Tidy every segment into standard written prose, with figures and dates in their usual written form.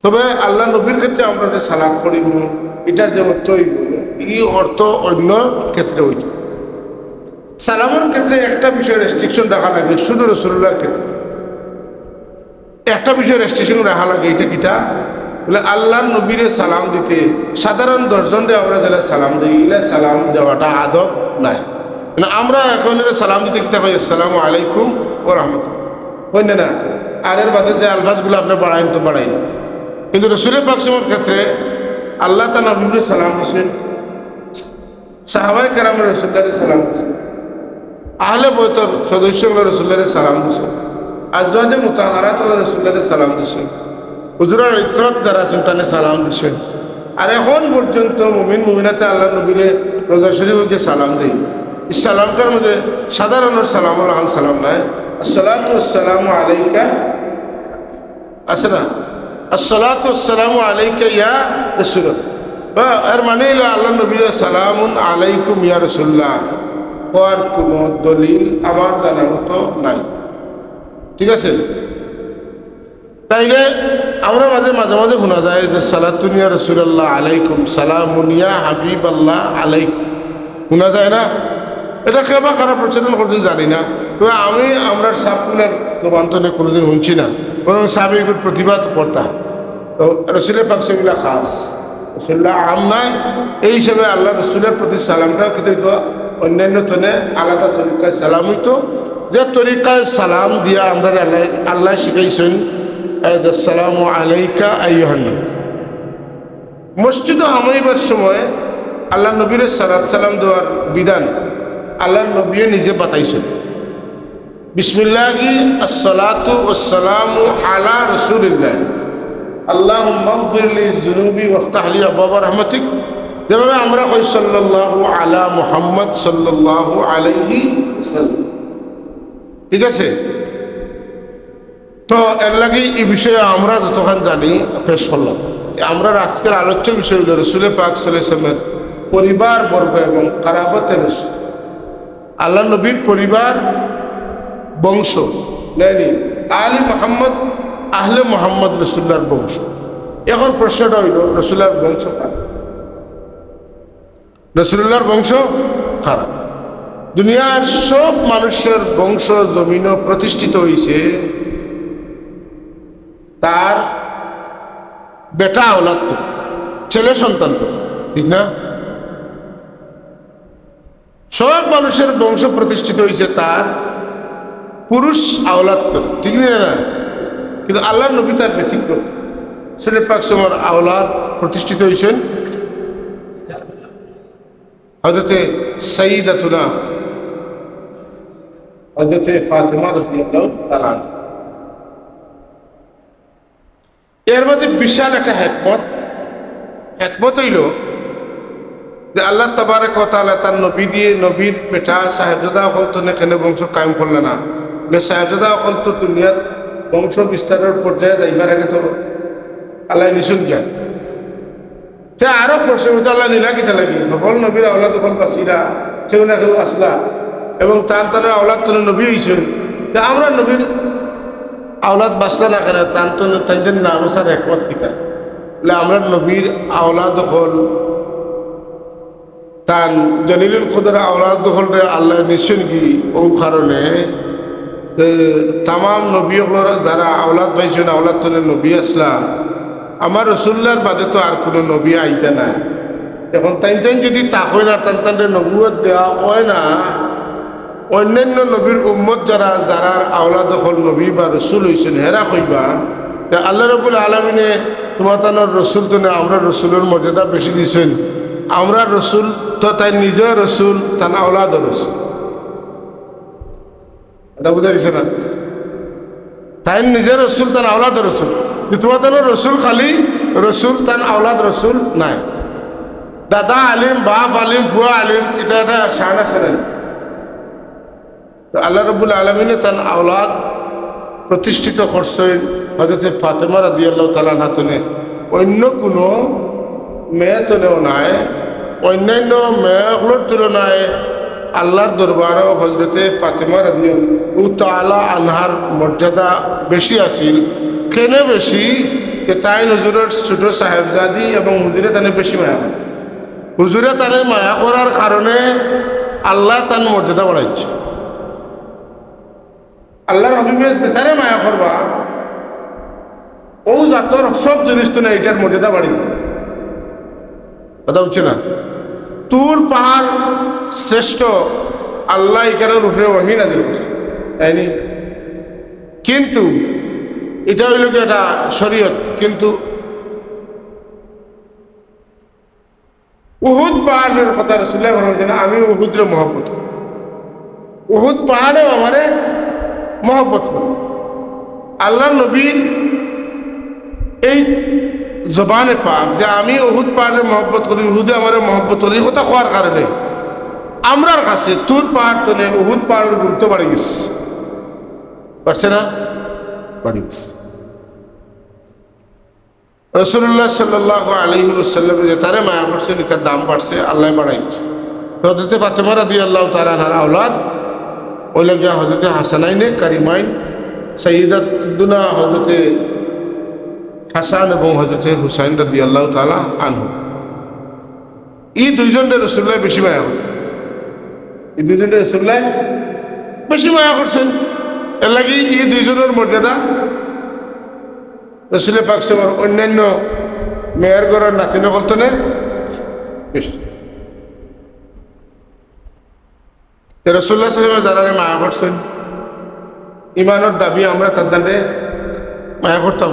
তবে আল্লাহ নবীর ক্ষেত্রে আমরা যে সালাম করি এটার যে অর্থ এই অর্থ অন্য ক্ষেত্রে হইত। সালামের ক্ষেত্রে একটা বিষয় রেস্ট্রিকশন রাখা লাগে, শুধু রসুল্লাহর ক্ষেত্রে একটা বিষয় রেস্ট্রিকশন রাখা লাগে। এটা কিতা বলে আল্লাহর নবীরে সালাম দিতে সাধারণ 10 জনরে আমরা যারা সালাম দিই এগুলা সালাম দেওয়াটা আদব নাই। মানে আমরা এখন সালাম দিতে কিতা কই আসসালামু আলাইকুম ওয়া রাহমাতুল্লাহ কই না, আর এর বাদে যে আলফাজগুলো আপনি বাড়াইন তো বাড়াইন। কিন্তু রসুলের পাকসমের ক্ষেত্রে আল্লাহ তা নবীরে সালাম দিচ্ছেন, সাহাবায়ে কেরামের রসুল্লাহরে সালাম দিচ্ছেন, আহলে বৈতর সদস্যগুলো রসুল্লাহরে সালাম দিচ্ছেন, আজওয়াজে মুতাহারাত রসুল্লাহরে সালাম দিচ্ছেন, হুজুরের ইত্রত যারা আছেন তানে সালাম দিচ্ছেন। আর এখন পর্যন্ত মুমিন মুমিনাতে আল্লাহ নবীরে রোজা শরীফকে সালাম দেই। এই সালামটার মধ্যে সাধারণ সালাম আলাইকুম সালাম নাই, আসসালাতু ওয়াসসালামু আলাইকা আছে না, আসসালাতু ওয়াসসালামু আলাইকা ইয়া রাসূলুল্লাহ, বা এর মানে হলো আল্লাহ নবীর সালামুন আলাইকুম ইয়া রাসূলুল্লাহ হওয়ার কোনো দলিল আমার জানা মতো নাই। ঠিক আছে, তাইলে আমরা মাঝে মাঝে শোনা যায় যে সালাতুন ইয়া রাসূলুল্লাহ আলাইকুম, সালামুন ইয়া হাবিব আল্লাহ আলাইকুম, শোনা যায় না? এটা কেবা কারা প্রচলন করছেন জানি না, তবে আমরা সাবকুলার তো বান্তনে কোনোদিন শুনছি না, বরং সাবেকুর প্রতিবাদ কর্তা। তো রসুলের পাক সেগুলা খাস, রসুল্লাহ আম নাই, এই হিসাবে আল্লাহ রসুলের প্রতি সালামটাও কিন্তু অন্যান্য তনে আলাদা তরিকায় সালাম হইতো, যে তরিকায় সালাম দিয়া আমরা আল্লাহ শিখাইছেন আসসালামু আলাইকা আইয়ুহান নবী। মসজিদে হামাইবার সময় আল্লাহ নবীর সালাম দেওয়ার বিধান আল্লাহ নবী নিজে বাতাইছেন, বিসমিল্লাহি আসসালাতু ওয়াসসালামু আলা রাসূলিল্লাহ আল্লাহুম্মা গফির লি যুনুবি ওয়াফতাহ লি আবওয়াব রাহমাতিক, যেভাবে আমরা কই সাল্লাল্লাহু আলা মুহাম্মদ সাল্লাল্লাহু আলাইহি ওয়াসাল্লাম। ঠিক আছে, তো এর লাগে এই বিষয়ে আমরা যতক্ষণ জানি পেশ করলাম। আমরা আজকের আলোচ্য বিষয় হল রসুল পাক সাল্লাল্লাহু আলাইহি ওয়াসাল্লামের পরিবার বর্গ এবং কারাবতের রসুল, আল্লাহ নবীর পরিবার বংশ নেয়নি আলী মোহাম্মদ আহলে মোহাম্মদ রসুল্লাহর বংশ। এখন প্রশ্নটা হইল রসুল্লাহর বংশ কারা? রসুল্লাহর বংশ কারা? দুনিয়ার সব মানুষের বংশ জমিন প্রতিষ্ঠিত হয়েছে তার বেটা আওলাদ তো, ছেলে সন্তান তো, ঠিক না? সব মানুষের বংশ প্রতিষ্ঠিত হয়েছে তার পুরুষ আওলাদ তো, ঠিক না? কিন্তু আল্লাহ নবী তার ব্যতিক্রম, ছেলে পাক সমর আওলাদ প্রতিষ্ঠিত হয়েছেন হযরতে সাইয়্যিদাতুনা হযরতে ফাতেমা রাদিয়াল্লাহু তাআলা। এর মধ্যে বিশাল একটা হেকমত হইল যে আল্লাহ তাবারক ওয়া তাআলা তার নবী দিয়ে নবীর বেটা সাহেবজাদা হল তো এখানে বংশ কায়েম করলে না, সাহেবজাদা হল তো দুনিয়ার বংশ বিস্তারের পর্যায়ে যাইবার আগে তো আল্লাহ নিশুন জ্ঞান। আরো প্রশ্ন আল্লাহ নিলা কিতা লাগি, সকল নবীর আওলাদ সকল বাসিরা কেউ না কেউ আসলা এবং তার আওলাদ তো নবী হয়েছেন, আমরা নবীর আওলাদ বাসলা না কেন তাদের নাম সার একমত কিতা বলে আমরা নবীর আওলাদ হল তান জলিলুল কদর আওলাদ হল রে আল্লাহ নিশ্চয় কি ও কারণে তাম নবী হল যারা আওলাদ পাইছেন আওলাদ তো নবী আসলা, আমার রসুল্লাহর বাদে তো আর কোনো নবী আইতে না। এখন তাই যদি তাকই না তান নবুয়ত দেওয়া হয় না, অন্যান্য নবীর উম্মত যারা আওলাদ হল নবী বা রসুল হয়েছেন হেরা কইবা আল্লাহ রাব্বুল আলামিনে তোমার তানোর রসুল তো না, আমরা রসুলের মর্যাদা বেশি দিয়েছেন, আমরা রসুল তো তাই নিজের রসুল তার আওলাদ রসুল। এটা বুঝা গেছে না? তাই নিজের রসুল তার আওলাদ রসুল, তোমার তানোর রসুল খালি রসুল তার আওলাদ রসুল নাই। দাদা আলিম, বাপ আলিম, ফুয়া আলিম, এটা একটা শান আছে না? তো আল্লাহ রাব্বুল আলামিনে তার আওলাদ প্রতিষ্ঠিত করছেন হযরতে ফাতেমা রাদিয়াল্লাহু তাআলা আনহা, অন্য কোনো মেয়ে তনেও নাই, অন্যান্য মেয়েগুলোর তুলনায় আল্লাহর দরবারও হযরতে ফাতেমা রাদিয়াল্লাহু তাআলা আনহার মর্যাদা বেশি আছিল। কেন বেশি? যে তাই হুজুরের ছোট সাহেবজাদি এবং হুজুরে তানে বেশি মায়া করে। হুজুরে তানে মায়া করার কারণে আল্লাহ তার মর্যাদা বাড়াইছে। আল্লাহর হবিবে তারে মায়া করবা ও জাতর সব জিনিস তো না এটার মর্যাদা বাড়ি কথা হচ্ছে না। তুর পাহাড় শ্রেষ্ঠ আল্লাহ এখানের উপরে ওহী নাযিল করছে তাইনি, কিন্তু এটা হইল কি একটা শরীয়ত। কিন্তু উহুদ পাহাড়ের কথা রাসূলুল্লাহ বলেছেন আমি উহুদের মহব্বত করি, উহুদ পাহাড়েও আমারে মহব্বত করি। আল্লাহ নবীর এই জবানে পাক যে আমি উহুদ পাহাড়ের মহব্বত করি, উহুদে আমার মহব্বত করি, কথা হওয়ার কারণে আমরার কাছে তুর পাহাড় তো নেই, উহুদ পাহাড়ের গুরুত্ব বাড়ি গেছে, পারছে না বাড়ি গেছে। রাসূলুল্লাহ সাল্লাল্লাহু আলাইহি ওয়াসাল্লাম যে তারে মায়া করছে তার দাম বাড়ছে, আল্লাহ বাড়াইছে। হযরত ফাতেমা রাদিয়াল্লাহু তাআলা আনহার আওলাদ ওইলা গিয়া হযরত হাসানাইনে কারিমাইন সাইয়্যিদাতুনা হযরত হাসান এবং হযরত হুসাইন রাদিয়াল্লাহু তাআলা আনহু, এই দুইজনের রাসূলুল্লাহ বেশি মায়া করছেন। এই দুইজনের রাসূলুল্লাহ বেশি মায়া করছেন। এর লাগি এই দুইজনের মর্যাদা রাসূল পাক সাল্লাল্লাহু আলাইহি অন্যান্য মেয়ের ঘরের নাতি নকলতনের বেশি। রাসূলুল্লাহ সাল্লাল্লাহু আলাইহি ওয়াসাল্লাম যারা মায়া করছেন ইমানের দাবি আমরা তাদের মায়া করতাম।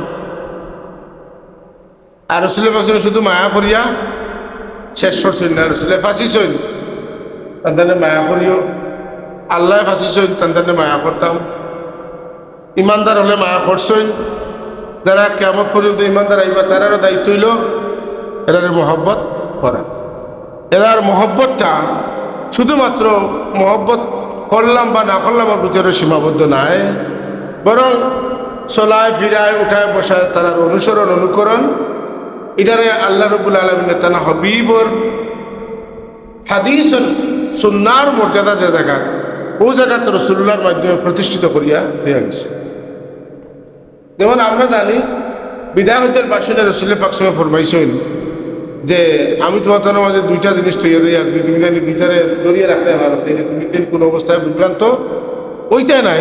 আর রাসূল পাক সাল্লাল্লাহু শুধু মায়া করিয়া শেষ করছেন না, রাসূল ফাঁসি সইন তাদের মায়া করিও, আল্লাহ ফাঁসি সইন তাদের মায়া করতাম। ইমানদার হলে মায়া করছেন, যারা কিয়ামত পর্যন্ত ইমানদার আইবা তারারও দায়িত্ব হইল এরার মহব্বত করা। এরার মহব্বতটা শুধুমাত্র মহব্বত করলাম বা না করলাম ওর ভিতরে সীমাবদ্ধ নাই, বরং চলায় ফিরায় উঠায় বসায় তারার অনুসরণ অনুকরণ এটারে আল্লাহ রাব্বুল আলামিনের তানা হবিবর হাদিস সুন্নাহর মর্যাদা যে জায়গা ও জায়গা তো রাসূলুল্লাহর মাধ্যমে প্রতিষ্ঠিত করিয়া দেওয়া গেছে। যেমন আমরা জানি বিদায় হজের ভাষণে রাসূল পাক সাল্লাল্লাহু আলাইহি ওয়াসাল্লাম ফরমাইছেন যে আমি তোমাদের মাঝে দুইটা জিনিস তৈরি দিই, আর তুমি জানি দুইটারে দরিয়ে রাখতে পারো, তুমি কোনো অবস্থায় বিভ্রান্ত ওইটাই নাই।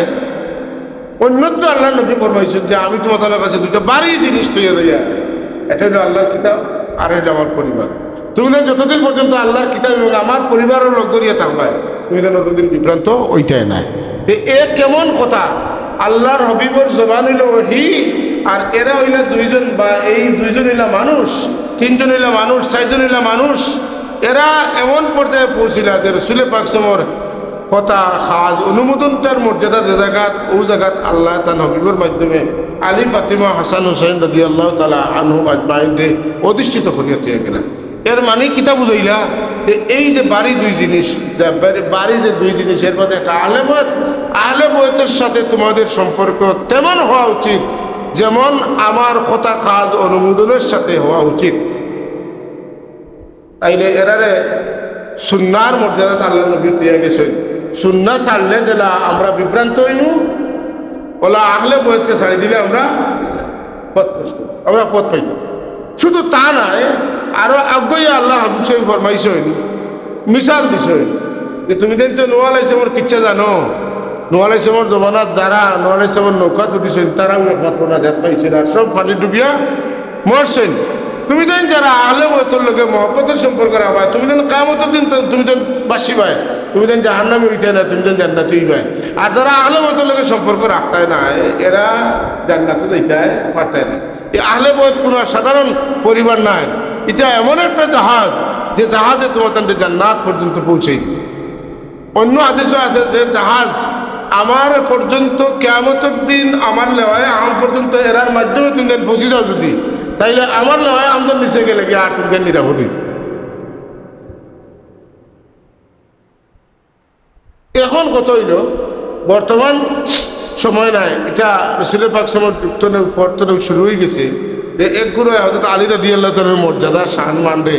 অন্যত্র আল্লাহ নবী ফরমাইছেন যে আমি তোমাদের কাছে দুইটা বাড়ি জিনিস তৈরি দিই, এটা হলো আল্লাহর কিতাব আর হলো আমার পরিবার। তুমি যতদিন পর্যন্ত আল্লাহর কিতাব এবং আমার পরিবারের লোক দরিয়ে থাকবে তুমি যেন ততদিন বিভ্রান্ত ওইটাই নাই। এ কেমন কথা? আল্লাহর হবিবর জবান হইল ওহী, আর এরা হইল দুইজন, বা এই দুইজন হইলা মানুষ, তিনজন হইলা মানুষ, চারজন হইলা মানুষ। এরা এমন পর্যায়ে পৌঁছিলা যে রাসূল পাক সাল্লাল্লাহু আলাইহি ওয়াসাল্লামের কথা খাজ অনুমোদনটার মর্যাদা যে জায়গাত ও জায়গাত আল্লাহ তার হবিবর মাধ্যমে আলী ফাতিমা হাসান হুসাইন রাদিয়াল্লাহু তাআলা আনহুম আজমাইনকে অধিষ্ঠিত করিয়া দিয়ে গেলেন। এর মানে কিতা বুঝাইলা যে এই যে বাড়ি দুই জিনিস, বাড়ি যে দুই জিনিস, এর মধ্যে একটা আহলে বয়তের সাথে তোমাদের সম্পর্ক তেমন হওয়া উচিত যেমন আমার কথা খাজ অনুমোদনের সাথে হওয়া উচিত। তাইলে এরারে সুন্নাহর মর্যাদা আল্লাহ নবী দিয়ে গেছেন। সুন্নাহ ছাড়লে যেটা আমরা বিভ্রান্ত হইনু, ওলা আহলে বয়তকে ছাড়ি দিলে আমরা পথ পাই। শুধু তা নয়, আরো আগ্রহী আল্লাহ হাবিব সাহেব ফরমাইছেন, মিশাল দিছেন যে তুমি দেন তো নোয়া আলাইহিসসালামের কিচ্ছা জানো, নোয়া আলাইহিসসালামের জমানার দ্বারা নোয়া আলাইহিসসালামের নৌকা তুটিছেন, তারাও একমাত্র নাজাত পাইছেন আর সব পানি ডুবিয়া মরছেন। তুমি দেন যারা আহলে বয়তের লোকে মহব্বতের সম্পর্ক রাখবা, তুমি দেন কিয়ামতের দিন তুমি দেন বাসি ভাই, তুমি দেন জাহান্নামে উঠে না, তুমি দেন জান্নাতে ভাই। আর যারা আহলে বয়তের লোকের সম্পর্ক রাখতায় না এরা জান্নাতে যাইতায় পারতায় না। এই আহলে বয়ত কোনো সাধারণ পরিবার নাই, এটা এমন একটা জাহাজ যে জাহাজে তোমার তাদের জান্নাত পর্যন্ত পৌঁছেই। অন্য হাদিসও আছে যে জাহাজ আমার পর্যন্ত কিয়ামতের দিন আমার লেওয়ায় আম পর্যন্ত এরার মাধ্যমে তুমি দেন পৌঁছে যাও যদি, তাইলে আমার লেওয়ায় আমদের নিচে গেলে গিয়ে আর তুমি নিরাপদ হইতে। এখন কত হইল বর্তমান সময় নাই, এটা রাসূল পাক সাল্লাল্লাহু শুরু হয়ে গেছে যে এক গুরু হযরত আলী রাদিয়াল্লাহু তাআলার মর্যাদা শান মানবে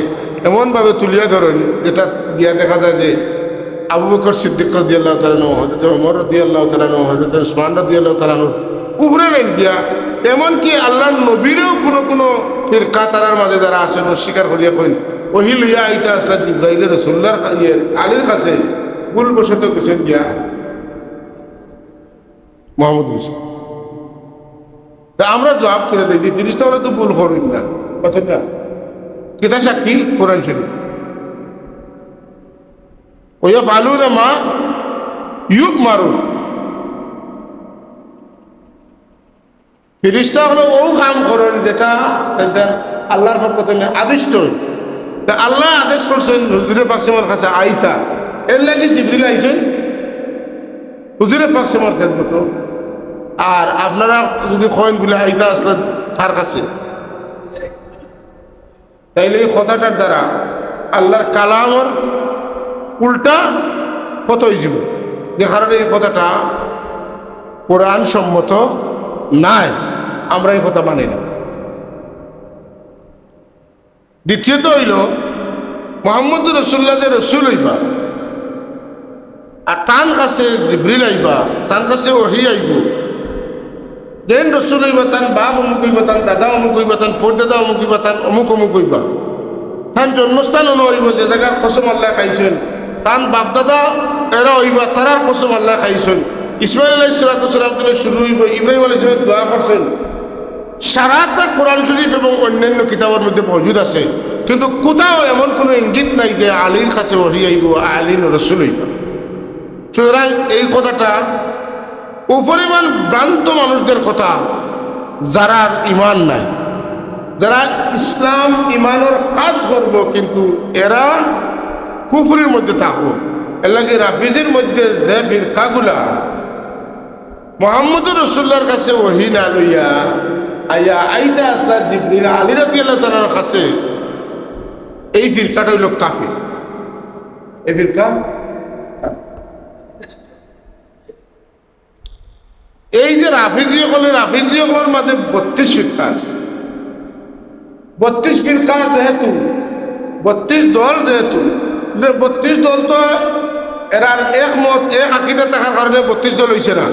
এমনভাবে তুলিয়া ধরেন যেটা গিয়া দেখা যায় যে আবু বকর সিদ্দিক রাদিয়াল্লাহু তাআলা, হযরত ওমর রাদিয়াল্লাহু তাআলা, হযরত উসমান রাদিয়াল্লাহু তাআলা উপরে নেন গিয়া এমনকি আল্লাহর নবীরও কোনো কোনো ফিরকা তারার মাঝে যারা আসেন অস্বীকার করিয়া কইন ওহি লইয়া আইতা আসলা জিব্রাইলের রসুল্লাহর আলীর কাছে ভুলবশত গেছেন গিয়া মোহাম্মদ রসুল। তা আমরা জবাব করে দিই যে ফিরিস্তা হলে তো ভুল করেন না, কত না কেতা সাক্ষী কোরআন শরীফ ওয়া ফালুনা মা ইউমারুন। ফিরিস্তা হলো ও কাম করেন যেটা আল্লাহর পক্ষ থেকে আদিষ্ট। তা আল্লাহ আদেশ করছেন হুজুরে পাক সাহেবের কাছে আইতা, এর লাগি জিবরিল আইছেন হুজুরে পাক সাহেবের খেদমত। আর আপনারা যদি কয়েন বলে আইতা আসলেন তার কাছে, তাইলে এই কথাটার দ্বারা আল্লাহর কালামর উল্টা কত হয়ে যে কারণে এই কথাটা কোরআন সম্মত নাই, আমরা এই কথা মানি না। দ্বিতীয়ত হইল মোহাম্মদ রসুল্লাহ যে রসুল হইবা আর তার কাছে জিবরিল আইবা, তার কাছে ওহি আইব। যেন রসুল হইবা তান বাপ অমুক হইবা, তান দাদা অমুক হইবা, তান ফোর দাদা অমুক হইবা, তান অমুক অমুক হইবা। তান জন্মস্থান হইব যে জায়গার কসম আল্লাহ খাইছেন, তান বাপ দাদা এরা হইবা তারার কসম আল্লাহ খাইছেন। ইসমাইল আলাইহিস সালাম থেকে শুরু হইব, ইব্রাহিম আলাইহিস সালাম দোয়া করছেন। সারাটা কোরআন শরীফ এবং অন্যান্য কিতাবের মধ্যে মজুদ আছে, কিন্তু কোথাও এমন কোনো ইঙ্গিত নাই যে আলীর কাছে ওহি আইব, আলী রসুল হইব। সুতরাং এই কথাটা উপরিমাণ ভ্রান্ত মানুষদের কথা, যারা ইমান নাই, যারা ইসলাম ইমানের কাজ করব কিন্তু এরা কুফরির মধ্যে থাকবো। এর লাগে রাফিজির মধ্যে যে ফিরকাগুলা মুহাম্মদুর রাসূলুল্লাহর কাছে ওহী না লইয়া আইয়া আইতা আসলা জিবরিল আলী রাদিয়াল্লাহু তাআলার কাছে, এই ফিরকাটা হইল কাফির। এই ফিরকা এই যে রাফিজিসকলের মাঝে 32 ফিরকা আছে। 32 ফিরকা যেহেতু 32 দল, যেহেতু 32 দল তো এরার একমত এক আকিদা থাকার কারণে 32 দল হয়েছে না।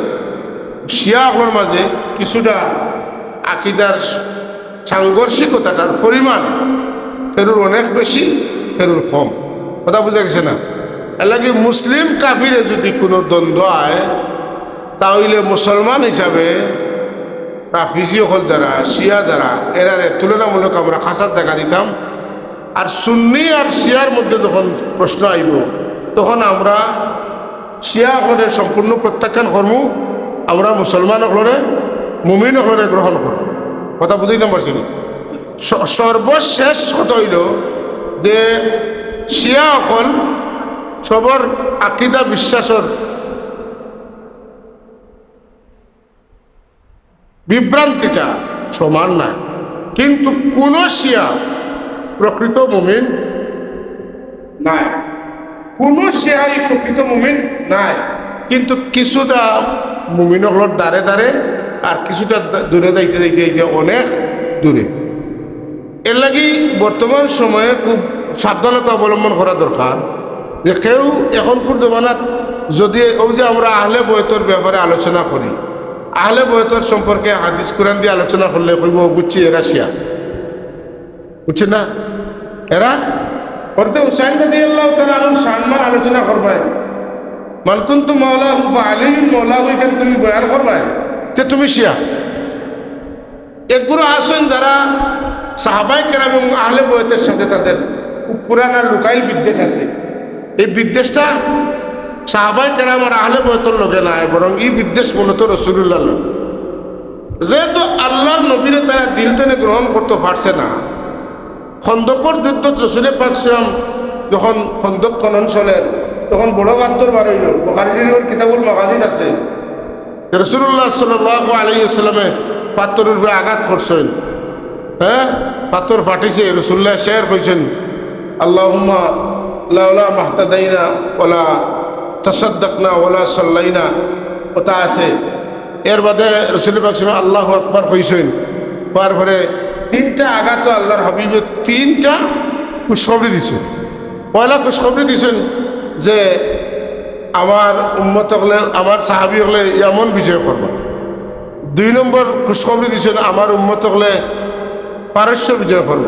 শিয়াসকলের মাঝে কিছুটা আকিদার সাংঘর্ষিকতাটার পরিমাণ ফেরুর অনেক বেশি, ফেরুর কম। কথা বোঝা গেছে না? এর লাগে মুসলিম কাফিরে যদি কোনো দ্বন্দ্ব হয়, তাহলে মুসলমান হিসাবে রাফিজি হল দ্বারা শিয়া দ্বারা এরার তুলনামূলক আমরা খাসার দেখা দিতাম। আর সুন্নি আর শিয়ার মধ্যে যখন প্রশ্ন আইব, তখন আমরা শিয়া হলের সম্পূর্ণ প্রত্যাখ্যান করবো, আমরা মুসলমান হলরে মুমিন হলরে গ্রহণ করব। কথা বুঝাইতাম পারছি না? সর্বশেষ কথা হইল যে শিয়া হল সবর আকিদা বিশ্বাসর বিভ্রান্তিটা সমান নাই, কিন্তু কোন শিয়া প্রকৃত মুমিন নাই, কোন শিয়াই প্রকৃত মুমিন নাই। কিন্তু কিছুটা মুমিন হল দাঁড়ে দাঁড়ে, আর কিছুটা দূরে যাইতে যাইতে যাইতে অনেক দূরে। এর লাগি বর্তমান সময়ে খুব সাবধানতা অবলম্বন করা দরকার যে কেউ এখনকার জমানাত যদি ওই যে আমরা আহলে বয়তর ব্যাপারে আলোচনা করি, আহলে বয়তর সম্পর্কে হাদিস কোরআন দিয়ে আলোচনা করলে কইব বুঝছি এরা শিয়া, বুঝছি না? এরা করতে হুসাইন রাদিয়াল্লাহু তাআলা আনহুর সম্মান আলোচনা করবাই, মান কুনতু মাওলাহু ফা আলীউন মাওলাহু, এখানে তুমি বয়ান করবাই যে তুমি শিয়া। একগুলো আসেন যারা সাহাবায়ে কেরাম এবং আহলে বয়তের সাথে তাদের পুরানা লুকাইল বিদ্বেষ আছে। এই বিদ্বেষটা সাহাবায়ে কেরাম আর আহলে বয়তের লোকে নাই, বরং এই বিদ্বেষ মূলত রাসূলুল্লাহর লোক। যেহেতু আল্লাহর নবীরে তারা দিল টেনে গ্রহণ করতে পারছে না, খন্দকর যুদ্ধ রাসূল পাক সাল্লাম যখন খন্দক খনন চলেন, তখন বড় বাহাত্তর বার হইল। বুখারী শরীফের কিতাবুল মাগাজিদ আছে, রাসূলুল্লাহ সাল্লাল্লাহু আলাইহি ওয়াসাল্লামে পাথরের উপরে আঘাত করছেন, হ্যাঁ পাথর ফাটিছে, রাসূলুল্লাহ শের কইছেন আল্লাহুম্মা লাউলা মাহতাদাইনা ওয়ালা তাসাদ্দাকনা ওয়ালা সাল্লাইনা, কথা আছে। এর বাদে রাসূল পাক সাল্লাল্লাহু আল্লাহু আকবার কইছেন, তারপরে 3টা আঘাত আল্লাহর হাবিবে 3টা খুশখবরি দিছেন। পয়লা খুশখবরি দিছেন যে আমার উম্মত হলে, আমার সাহাবি হলে এমন বিজয় করবা। 2 নম্বর খুশখবরি দিয়েছেন আমার উম্মত হলে পারস্য বিজয় করব।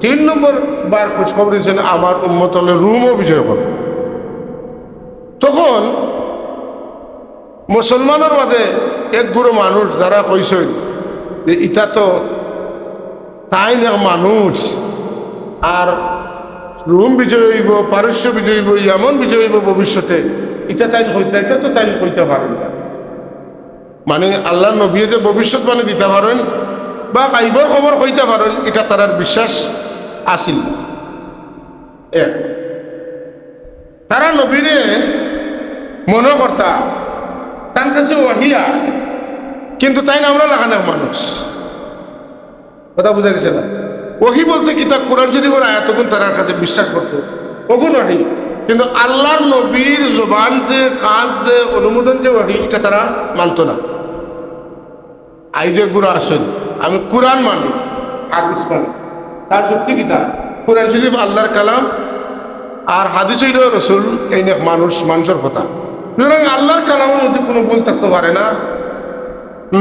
3 নম্বর বার খুশখবরি দিয়েছেন আমার উম্মত হলে রুমও বিজয় করব। তখন মুসলমানের মাঝে এক গুরু মানুষ যারা কইছেন যে ইটা তো তাই না মানুষ, আর রুম বিজয় হইব, পারস্য বিজয় হইব, এমন বিজয় হইব ভবিষ্যতে, এটা তাই হইতে, এটা তো তাই কইতে পারেন না। মানে আল্লাহ নবী যে ভবিষ্যৎবাণী দিতে পারেন বা কাইবর খবর কইতে পারেন, এটা তার বিশ্বাস আসিল। তারা নবীরে মনে করতা তার কাছে ওয়াহিয়া, কিন্তু তাই না আমরা লাগানো মানুষ। কথা বুঝা গেছে না? ওহি বলতে কিতাব কোরআন শরীফের আয়াতগুন তার কাছে বিশ্বাস করতো, ওগুন ওহি। কিন্তু আল্লাহর নবীর জবান যে কাজ যে অনুমোদন যে ওহি, এটা তারা মানত না। আই যে গুরু আসেন, আমি কোরআন মানি, হাদিস মানি, তার যুক্তি কিতাব কোরআন শরীফ আল্লাহর কালাম, আর হাদিস হইল রসুল, এই মানুষের কথা। সুতরাং আল্লাহর কালামের মধ্যে কোনো ভুল থাকতে পারে না,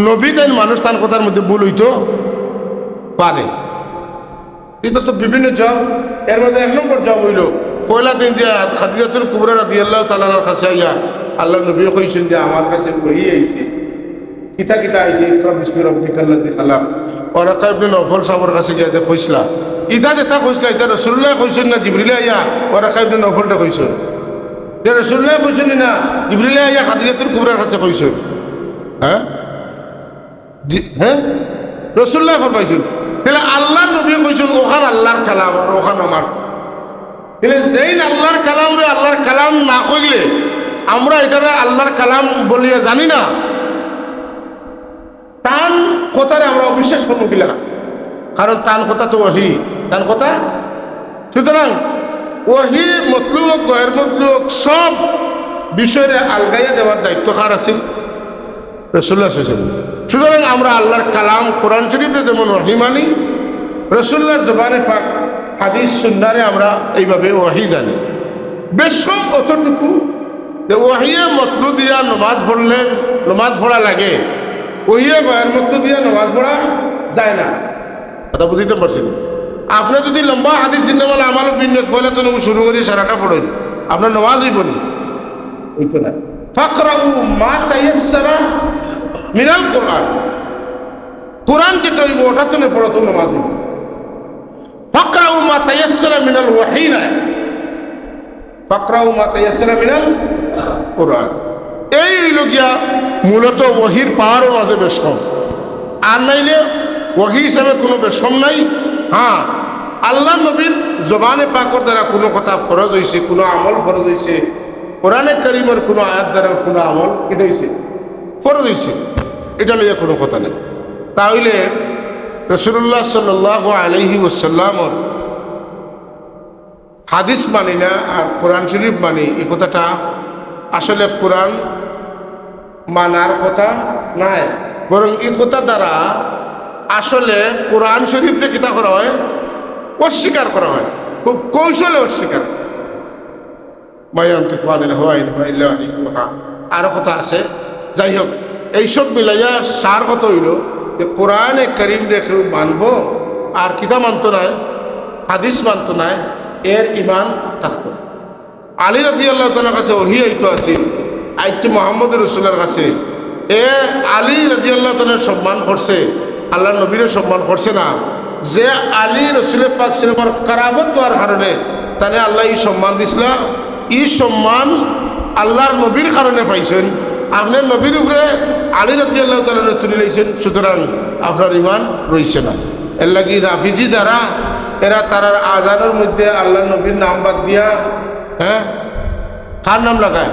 নবী দেন মানুষ তার কথার মধ্যে ভুল হইতো পারে। এটা তো বিভিন্ন জব, এর মধ্যে 1 নম্বর জব হইল পয়লা দিন যে খাদিজাতুল কুবরা রাদিয়াল্লাহু তাআলার কাছে আইয়া আল্লাহ নবী কইছেন যে আমার কাছে ওহি আইছে, কিতা কিতা আইছে, ইকরা বিসমি রাব্বিকাল্লাযী খালাক। ওয়ারাকা ইবনে নওফল সাহেবের কাছে গিয়ে কইসলা, ইটা যেটা কইসলা এটা রাসূলুল্লাহ কইছেন না জিবরিলে আইয়া ওয়ারাকা ইবনে নওফলটা কইছেন? যে রাসূলুল্লাহ কইছেন না জিবরিলে আইয়া খাদিজাতুল কুবরার কাছে কইছেন? হ্যাঁ হ্যাঁ, রাসূলুল্লাহ ফরমাইছেন। তাহলে আল্লাহর নবী কইছেন ওখান আল্লাহর কালাম আর ওখান আমার। তাহলে যেই আল্লাহর কালাম রে আল্লাহর কালাম না কইলে আমরা এটারে আল্লাহর কালাম বলিয়া জানি না, তান কথারে আমরা অবিশ্বাস করবো কিলা? কারণ তান কথা তো ওহি, তান কথা। সুতরাং ওহি মতলুক গয়ের মতলুক সব বিষয়ে আলগাইয়া দেওয়ার দায়িত্ব কার আছিল? রাসূলুল্লাহ সাল্লাল্লাহু আলাইহি ওয়াসাল্লাম। সুতরাং আমরা আল্লাহর কালাম কোরআন শরীফে যেমন ওহি মানি, রাসূলুল্লাহর জবানে পাক হাদিস সুন্নাহরে আমরা এইভাবে ওহি জানি। বেশম অতটুকু যে ওহিয়ে মতলু দিয়া নমাজ পড়লেন, নমাজ পড়া লাগে, ওহিয়ে গয়ের মতলু দিয়া নমাজ পড়া যায় না। কথা বুঝতে পারছেন? আপনি যদি লম্বা হাদিস জিন্দামাল আমাল বিন্নত পয়লা তো শুরু করি সারাটা পড়েন, আপনার নমাজ হইব না, হইতো না। ফাকরাউ মা তায়াসসারা মিনাল কোরআন, কোরআন যেটা হইব ওটা তো পড়ো, তো নমাজ হইব। ফাকরাউ মা তায়াসসারা মিনাল ওয়াহি না, ফাকরাউ মা তায়াসসারা মিনাল কোরআন। এই হইল গিয়া মূলত ওহির পাওয়ারও মাঝে বেশ কম, আর নাইলে ওহি হিসাবে কোনো বেশ কম নাই। হ্যাঁ, আল্লাহ নবীর জবানে পাকর দ্বারা কোনো কথা ফরজ হয়েছে, কোনো আমল ফরজ হয়েছে, কোরআনে কারিমের কোনো আয়াত দ্বারা কোনো আমল কেটে হয়েছে ফরজ হয়েছে, এটা লইয়া কোনো কথা নেই। তাহলে রাসূলুল্লাহ সাল্লাল্লাহু আলাইহি ওয়াসাল্লামর হাদিস মানি না আর কোরআন শরীফ মানি, এই কথাটা আসলে কোরআন মানার কথা নাই, বরং এই কথা দ্বারা আসলে কোরআন শরীফে কিতা করা হয়? অস্বীকার করা হয়, খুব কৌশলে অস্বীকার। আরো কথা আছে, যাই হোক, এইসব মিলাইয়া সার কথা হইল যে কোরআনে করিম রেখে মানব আর কিতা মানত নাই, হাদিস মানত নাই, এর ইমান থাকতো। আলী রাদিয়াল্লাহু তাআলার কাছে ওহী আইতো আছে, আইতে মুহাম্মদ রাসূলের কাছে, এ আলী রাদিয়াল্লাহু তাআলার সম্মান করছে, আল্লাহ নবীরও সম্মান করছে না। যে আলী রসুলের পাক সিনেমার কারাবত দেওয়ার কারণে তাহলে আল্লাহ এই সম্মান দিছিল, এই সম্মান আল্লাহর নবীর কারণে পাইছেন। আপনার নবীর উপরে আলী রাদিয়াল্লাহু তাআলা তুলে লইছেন, সুতরাং আপনার ইমান রইছে না। এর লাগি রাফিজি যারা, এরা তারার আজানের মধ্যে আল্লাহর নবীর নাম বাদ দিয়া হ্যাঁ কার নাম লাগায়?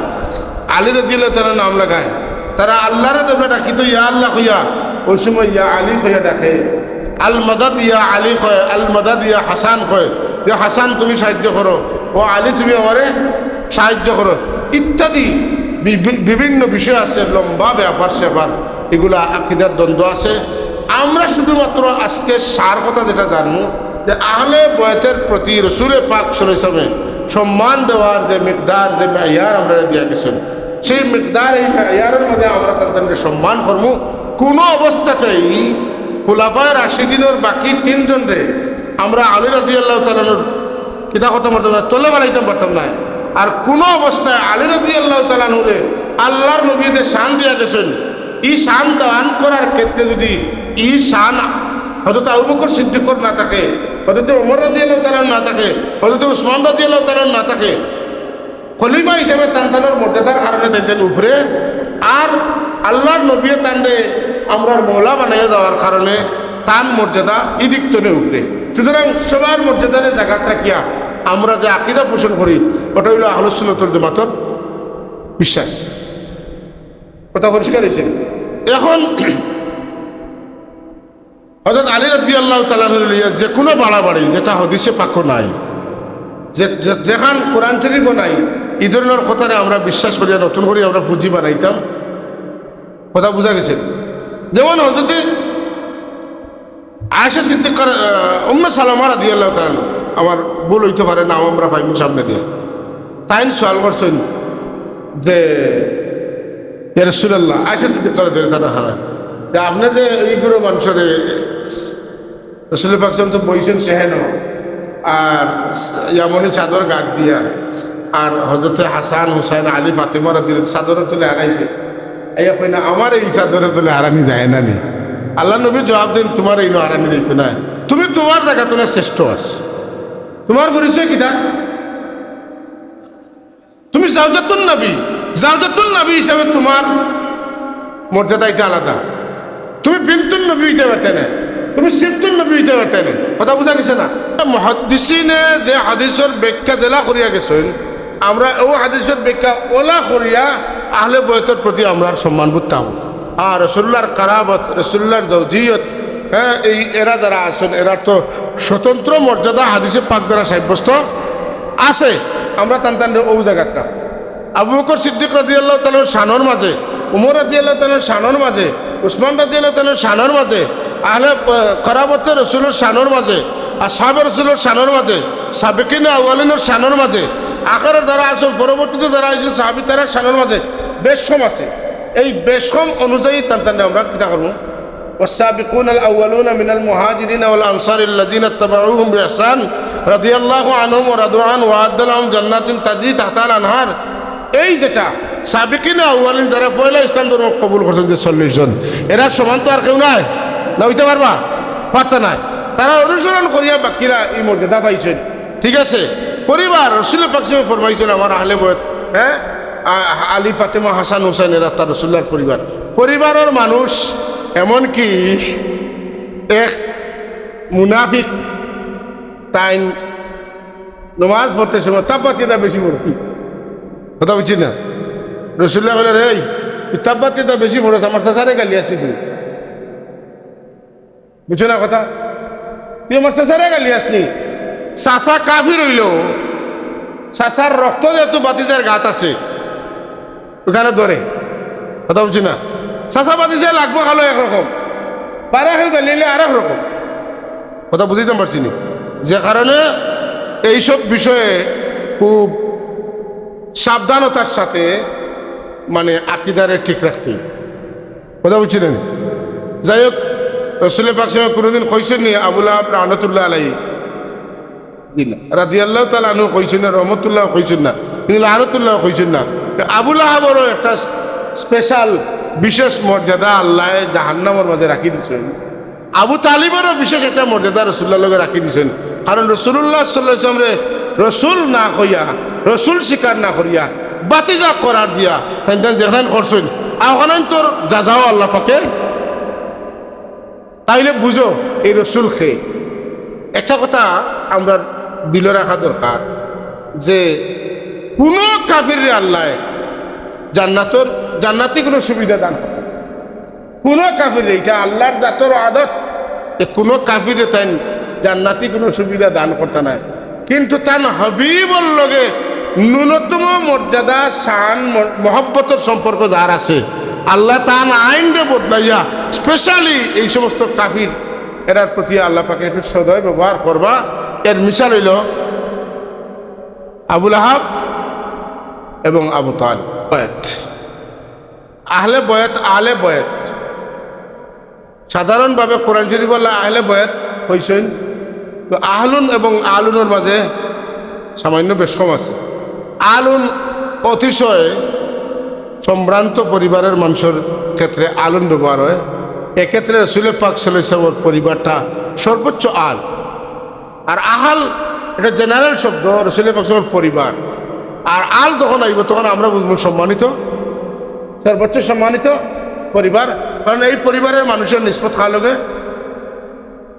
আলী রাদিয়াল্লাহু তাআলার নাম লাগায়। তারা আল্লাহরে তোমরা ডাকি তো ইয়া আল্লাহ হইয়া, ওই সময় ইয়া আলী হইয়া ডাকে। আল মদদ ইয়া আলী কয়, আল মদদ ইয়া হাসান কয়, যে হাসান তুমি সাহায্য করো, ও আলী তুমি আমারে সাহায্য করো, ইত্যাদি বিভিন্ন বিষয় আছে, লম্বা ব্যাপার স্যাপার, এগুলা আকীদার দ্বন্দ্ব আছে। আমরা শুধুমাত্র আজকে সার কথা যেটা জানবো যে আহলে বয়তের প্রতি রসুলে পাক সাল্লাল্লাহু আলাইহি ওয়াসাল্লাম সম্মান দেওয়ার যে মিকদার, যে মেয়ার আমরা দিয়া গেছেন, সেই মিকদার এই মেয়ারের মধ্যে আমরা তাদের সম্মান করবো। কোনো অবস্থাতেই খুলাফায়ে রাশিদিনের বাকি তিনজন রে আমরা আলী রাদিয়াল্লাহু তাআলার কিতা কথা পারতাম না, তলে বানাইতে পারতাম না। আর কোনো অবস্থায় আলী রাদিয়াল্লাহু তাআলা নুরে আল্লাহর নবীদের শান দিয়া গেছেন। এই শান দান করার ক্ষেত্রে যদি এই শান হয়তো আবু বকর সিদ্দিকর না থাকে, হয়তো ওমর রাদিয়াল্লাহু তাআলা না থাকে, হয়তো উসমান রাদিয়াল্লাহু তাআলা না থাকে, খলিফা হিসেবে তান্তানোর মর্যাদার কারণে দেখতেন উপরে, আর আল্লাহর নবী তান্ডে আমরা মৌলা বানাইয়া দেওয়ার কারণে তান মর্যাদা ইদিক্তনে উপরে। সুতরাং সবার মর্যাদার জায়গা থাকিয়া আমরা যে আকীদা পোষণ করি ওটা হইল আহলুস সুন্নাত ওয়াল জামাতের বিশ্বাস। কথা পরিষ্কার হয়েছে। এখন হযরত আলী রাদিয়াল্লাহু তাআলা যে কোনো বাড়াবাড়ি যেটা হাদিসে পাক নাই, যেখান কোরআন শরীফও নাই, এই ধরনের কথারে আমরা বিশ্বাস করি, নতুন করে আমরা পুঁজি বানাইতাম। কথা বোঝা গেছে। যেমন হযরত আয়েশা সিদ্দিকা উম্মে সালামা রাদিয়াল্লাহু তাআলা, আমার ভুল হইতে পারে, নাম আমরা পাইমু সামনে দিয়ে, তাই সওয়াল করছেন যে ইয়া রাসূলুল্লাহ, আয়েশা সিদ্দিকা রাদিয়াল্লাহু তাআলা, হ্যাঁ যে আপনি যে এইগুলো মানুষের রাসূল পাক তো বইছেন সেহেন, আর ইয়ামনি চাদর গাঁট দিয়া, আর হযরত হাসান হুসাইন আলী ফাতেমা রাদিয়াল্লাহু চাদর তুলে হারাইছে, এই কই না আমার এই চাদরে তুলে হারানি যায় না নি? আল্লাহ নবী জবাব দেন, তোমার এই হারানি দিত না, তুমি তোমার জায়গা তোমার শ্রেষ্ঠ আস, তোমার পরিচয় কিটা? তুমি জাওজাতুন নবী, জাওজাতুন নবী হিসাবে তোমার মর্যাদা এটা আলাদা। তুমি বিনতুন নবী হইতে পারতে না, তুমি সিবতুন নবী হইতে পারতে না। কথা বোঝা গেছে না? মুহাদ্দিসিনে যে হাদিসের ব্যাখ্যা দেলা করিয়া গেছেন, আমরা ও হাদিসের ব্যাখ্যা ওলা করিয়া আহলে বয়তের প্রতি আমরা সম্মান করতাম। আর রাসূলুল্লাহর কারাবত, রাসূলুল্লাহর জওজিয়ত, হ্যাঁ, এই এরা যারা আছেন এরা তো স্বতন্ত্র মর্যাদা হাদিসে পাক দ্বারা সাব্যস্ত আছে। আমরা টান ও জায়গাটা আবু বকর সিদ্দিক রাদিয়াল্লাহু তাআলার শানের মাঝে, উমর রাদিয়াল্লাহু তাআলার শানের মাঝে, উসমান রাদিয়াল্লাহু তাআলার শানের মাঝে, আহলে কারাবতের রাসূলের শানের মাঝে, আসহাবে রাসূলের শানের মাঝে, সাবিকিন আউয়ালিনের শানের মাঝে, আখেরের যারা আছেন, পরবর্তীতে যারা আছেন সাহাবী তারা শানের মাঝে বেশম আছে। এই বেশম অনুযায়ী টান আমরা কিতা করব? والسابقون الأولون من المهاجرين والأنصار الذين اتبعوهم بإحسان رضي الله عنهم ورضوا عنه وأعد لهم جنات تجري تحتها الأنهار। এই যেটা সাবিকিন আউয়ালিন যারা পয়লা ইসলাম ধর্ম কবুল করছেন যে 40 জন, এরা সমান তো আর কেউ নাই, না হইতে পারবা? পারতা নাই। তারা অনুসরণ করিয়া বাকিরা এই মর্যাদা পাইছেন। ঠিক আছে? পরিবার রাসূল পাক সাল্লাল্লাহু আলাইহি ওয়াসাল্লাম ফরমাইছেন, আমার আহলে বয়ত, হ্যাঁ, আলী ফাতেমা হাসান হুসাইন এরা তার রাসূলুল্লাহর পরিবার। পরিবারের মানুষ এমনকি এক মুনাফিক তাই নমাজ পড়তে সময় তাপবাতিটা বেশি পড়ি। কথা বুঝছি না? রাসূলুল্লাহ বলে, রে তাপবাতিটা বেশি পড়েছে, আমার চাচারে গালি আসলি তুই, বুঝছো না কথা? তুই আমার চাচারে গালি আসলি। চাচা কাফির হইল, চাচার রক্ত যেহেতু বাতিজার গাত আছে ওখানে ধরে। কথা বুঝছি না? চাচা বাতিজা লাগবো খালো একরকম, পারা হয়ে গালিলে আর এক রকম। কথা বুঝিতে পারছি নি? যে কারণে এইসব বিষয়ে খুব সাবধানতার সাথে মানে আকিদারে ঠিক রাখতেই। কথা বুঝছিলেন? যাই হোক, রাসূল পাক সাল্লাল্লাহু কোনোদিন কইছেন নি আবু লাহাব লানাতুল্লাহ আলাইহি রাদিয়াল্লাহু তাআলা আনহু কইছেন না, রহমাতুল্লাহ কইছেন না, কিন্তু লানাতুল্লাহ কইছেন না। আবু লাহাবেরও একটা স্পেশাল বিশেষ মর্যাদা আল্লাহ জাহান্নামের মধ্যে রাখি দিয়েছেন। আবু তালিবেরও বিশেষ একটা মর্যাদা রাসূলুল্লাহর লগে রাখি দিয়েছেন। কারণ রাসূলুল্লাহ সাল্লাল্লাহু আলাইহি ওয়াসাল্লাম রসুল না কইয়া, রসুল স্বীকার না করিয়া বাতিজা করার দিয়া যেখানে করছেন, ওখানে তোর যা যাও আল্লাহ পাকে। তাইলে বুঝো এই রসুল খেয়ে একটা কথা আমরা দিলে রাখা দরকার, যে কোনো কাফির আল্লাহ জান্নাতি কোনো সুবিধা দান করে কোনো কাফির, এটা আল্লাহর জাতর আদত, কোনো কাফির তাই জান্নাতি কোনো সুবিধা দান করতে নাই। কিন্তু তান হাবিবর লগে ন্যূনতম মর্যাদা, শান, মহব্বতের সম্পর্ক যার আছে, আল্লাহ তান আইনরে বদলাইয়া স্পেশালি এই সমস্ত কাফির এরার প্রতি আল্লাহ পাকে একটু সদয় ব্যবহার করবা। এর মিশাল হইল আবু লাহাব এবং আবু তালিব। বয়াত আহলে বয়াত, আলে বয়াত, সাধারণভাবে কোরআন শরীফ আল্লাহ আহলে বয়াত হইছেন, তো আহলুন এবং আলুনের মাঝে সামান্য বেশ কম আছে। আলুন অতিশয় সম্ভ্রান্ত পরিবারের মানুষের ক্ষেত্রে আলুন ব্যবহার হয়। এক্ষেত্রে রাসূল পাক সাল্লাল্লাহু আলাইহি ওয়াসাল্লামের পরিবারটা সর্বোচ্চ আল। আর আহাল এটা জেনারেল শব্দ, রাসূল পাক সাল্লাল্লাহু আলাইহি ওয়াসাল্লামের পরিবার। আর আল যখন আইব তখন আমরা বুঝবো সম্মানিত, সর্বোচ্চ সম্মানিত পরিবার, কারণ এই পরিবারের মানুষের নিষ্পত খাওয়া লগে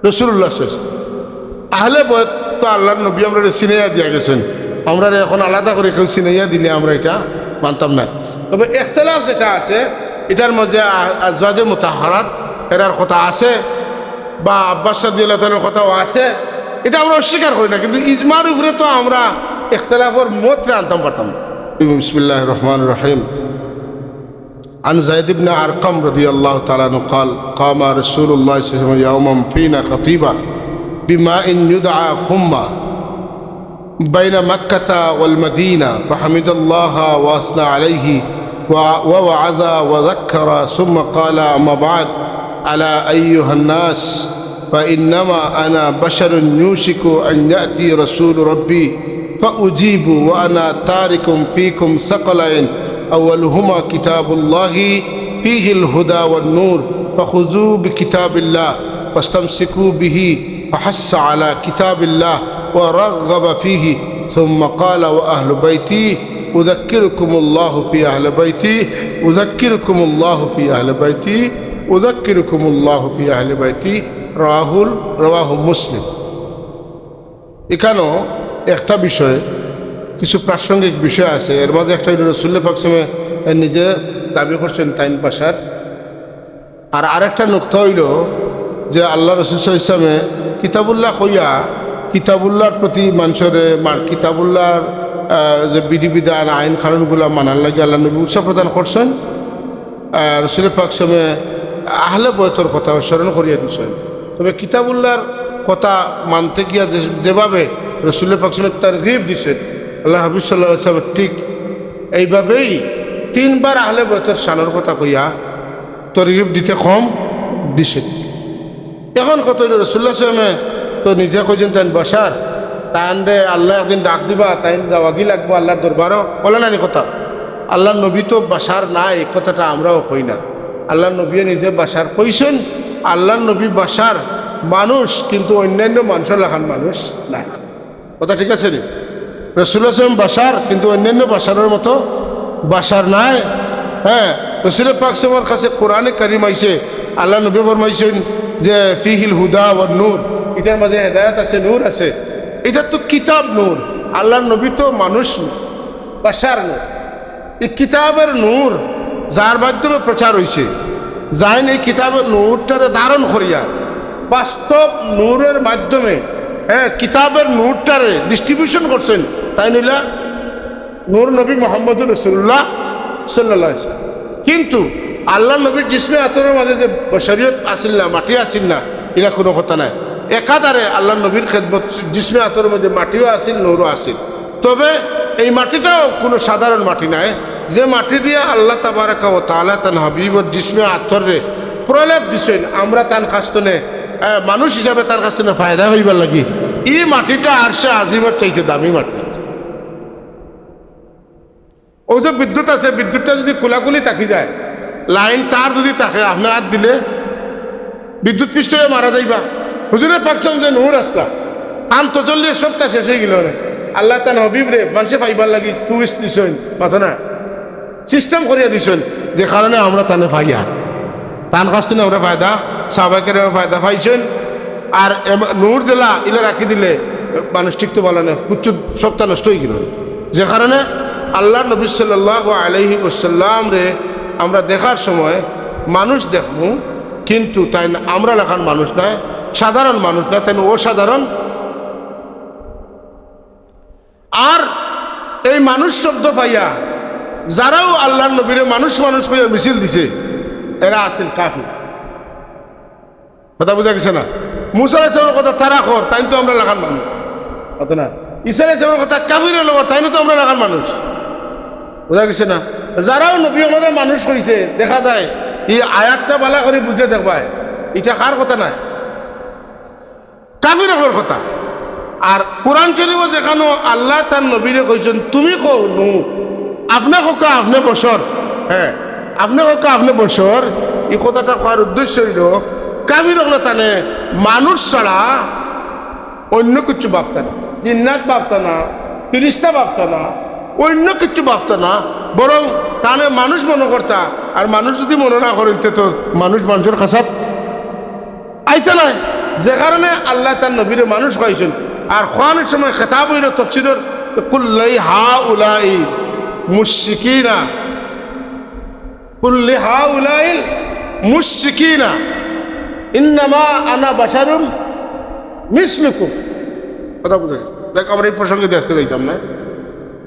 রাসূলুল্লাহ সাল্লাল্লাহু আলাইহি ওয়াসাল্লাম। আহলে বয়ত তো আল্লাহর নবী আমরা সিনাইয়া দিয়া গেছেন, আমরা এখন আলাদা করে কেউ সিনাইয়া দিলে আমরা এটা মানতাম না। তবে ইখতিলাফ যেটা আছে এটার মধ্যে আজওয়াজে মুতাহহারাত এরার কথা আছে বা আব্বাস রাদিয়াল্লাহু তাআলার কথাও আছে, এটা আমরা অস্বীকার করি না, কিন্তু ইজমার উপরে তো আমরা ইখতিলাফের মতরে আনতাম পারতাম। বিসমিল্লাহির রহমানির রহিম। عن زيد بن أرقم رضي الله تعالى عنه قال قام رسول الله صلى الله عليه وسلم يوما فينا خطيبا بماء يدعى خمة بين مكة والمدينة فحمد الله وأثنى عليه ووعظ وذكر ثم قال أما بعد على أيها الناس فإنما أنا بشر يوشك أن يأتي رسول ربي فأجيب وأنا تارك فيكم ثقلين أولهما كتاب الله فيه الهدى والنور فخذوا بكتاب الله واستمسكوا به فحث على كتاب الله ورغب فيه ثم قال وأهل بيتي أذكركم الله في أهل بيتي أذكركم الله في أهل بيتي أذكركم الله في أهل بيتي رواه মুসলিম। এখানেও একটা বিষয়, কিছু প্রাসঙ্গিক বিষয় আছে। এর মধ্যে একটা রাসূল পাক সাল্লাল্লাহু আলাইহি ওয়াসাল্লাম নিজে দাবি করছেন তাইন বাসার। আর আরেকটা নুকতা হইল যে আল্লাহ রাসূল সাল্লাল্লাহু আলাইহি ওয়াসাল্লামে কিতাবুল্লাহ কইয়া কিতাবুল্লাহর প্রতি মানুষের কিতাবুল্লাহর যে বিধিবিধান আইন কানুনগুলো মানার লাগে আল্লাহ নবী উৎসাহ প্রদান করছেন। রাসূল পাক সাল্লাল্লাহু আলাইহি ওয়াসাল্লামে আহলে বয়তের কথা স্মরণ করিয়া দিচ্ছেন। তবে কিতাবুল্লাহর কথা মানতে গিয়া যেভাবে রাসূল পাক সাল্লাল্লাহু আলাইহি ওয়াসাল্লাম তারগীব দিচ্ছেন, আল্লাহ হাবিব সাল্লাল্লাহু আলাইহি ওয়াসাল্লাম ঠিক এইভাবেই তিনবার আহলে বয়তের শানের কথা কইয়া তরগীব দিতে কম দিছেন। এখন কত হইল রাসূলুল্লাহ সাল্লাল্লাহু আলাইহি ওয়াসাল্লাম তো নিজে কইছেন তাইন বাসার তাইন রে আল্লাহ একদিন ডাক দিবা, তাইন যাওয়াগি লাগবো আল্লাহর দরবারও, বলে না নি কথা। আল্লাহ নবী তো বাসার নাই, এই কথাটা আমরাও কই না। আল্লাহ নবী নিজে বাসার কইছেন। আল্লাহ নবী বাসার মানুষ, কিন্তু অন্যান্য মানুষের লাখান মানুষ নাই। কথা ঠিক আছে নি? রাসূলুল্লাহ সাল্লাল্লাহু আলাইহি ওয়াসাল্লাম বাসার, কিন্তু অন্যান্য বাসারের মতো বাসার নাই। হ্যাঁ, রাসূল পাক সাল্লাল্লাহু আলাইহি ওয়াসাল্লামের কাছে কোরআনে কারীম আইছে, আল্লাহ নবী ফরমাইছেন যে ফিহিল হুদা ওয়ান নূর, এটার মাঝে হেদায়েত আছে, নূর আছে। এটা তো কিতাব নূর, আল্লাহর নবী তো মানুষ বাসার নূর। এই কিতাবের নূর যার মাধ্যমে প্রচার হইছে, যাইন এই কিতাবের নূরটারে ধারণ করিয়া বাস্তব নূরের মাধ্যমে কিতাবের নূরটারে ডিস্ট্রিবিউশন করছেন, তাই নিলা নূর নবী মুহাম্মদুর রাসূলুল্লাহ সাল্লাল্লাহু আলাইহি ওয়াসাল্লাম। কিন্তু আল্লাহ নবীর জিসমে আতরের মাঝে যে শরীয়ত আসিল না, মাটি আসিল না, এটা কোনো কথা নাই। একাধারে আল্লাহ নবীর খেদমত জিসমে আতরের মধ্যে মাটিও আসিল, নূরও আসিল। তবে এই মাটিটাও কোনো সাধারণ মাটি নাই, যে মাটি দিয়ে আল্লাহ তাবারাকা ওয়া তাআলা তান হাবিবর জিসমে আতরে প্রলেপ দিছেন, আমরা তান কাস্তনে মানুষ হিসাবে তার কাস্তনে ফায়দা হইবার লাগি। এই মাটিটা আরশে আজিমের চাইতে দামি মাটি। ওই যে বিদ্যুৎ আছে, বিদ্যুৎটা যদি কুলাকুলি থাকি যায়, লাইন তার যদি থাকে, আপনার হাত দিলে বিদ্যুৎ পৃষ্ঠ হয়ে মারা যাইবা। হুজুরের পাকসাম যে নূর আসলা আন তো চললে সবটা শেষ হয়ে গেল। আল্লাহ তান হবিব রে মানুষে পাইবার লাগি টুরিস্ট দিছেন, মাথা না সিস্টেম করিয়া দিছেন, যে কারণে আমরা তানে পাইয়া তান কাছ থেকে আমরা ফায়দা, সাহাবাকের ফায়দা পাইছেন। আর নূর দিলা ইলে রাখি দিলে মানুষ ঠিক তো বলে না, কুচ্ছু সপ্তাহ নষ্ট হয়ে গেল। যে কারণে আল্লাহ নবী সাল্লাল্লাহু আলাইহি ওয়াসাল্লাম রে আমরা দেখার সময় মানুষ দেখবো, কিন্তু তাই আমরা লেখার মানুষ নয়, সাধারণ মানুষ নয়, তাই অসাধারণ। আর এই মানুষ শব্দ পাইয়া যারাও আল্লাহ নবীরে মানুষ মানুষ করে মিছিল দিছে, এরা আসেন কাফির। কথা বোঝা গেছে না? মুসা আলাইহিস সালামের কথা তারা কর, তাই তো আমরা লাগান মানুষ, কথা না। ঈসা আলাইহিস সালামের কথা কাফিরের লোক, তাই তো আমরা লাগান মানুষ। বোঝা গেছে না? যারাও নবী ওনারা মানুষ হয়েছে, দেখা যায় এই আয়াতটা বালা করে বুঝতে দেখবায় এটা কার কথা নাই, কাফির হওয়ার কথা। আর কোরআন শরীফে দেখানো আল্লাহ তার নবীরে কইছেন তুমি কও নু আপনি কোকা আপনি বছর, হ্যাঁ আপনি কোকা আপনি বছর। এই কথাটা করার উদ্দেশ্য হইল কাফির হলো তানে মানুষ ছাড়া অন্য কিছু ভাবতা না, জিন্নাত ভাবতা না, ফিরিস্তা ভাবতা না, অন্য কিছু ভাবতা না, বরং তানে মানুষ মনে করতা। আর মানুষ যদি মনে না করেন তো মানুষ মানুষের কাছাত আইতে নাই, যে কারণে আল্লাহ তার নবীরে মানুষ কইছেন। আর কোরআনের সময় খেতাব হইল তাফসীরের কুল্লাই হা উলাই মুশরিকিনা, কুল্লি হা উলাই মুশরিকিনা ইন্নামা আনা বাশারুম মিসলুকুম। কথা বুঝা গেছে? দেখ আমরা এই প্রসঙ্গে দেখতে যাইতাম না।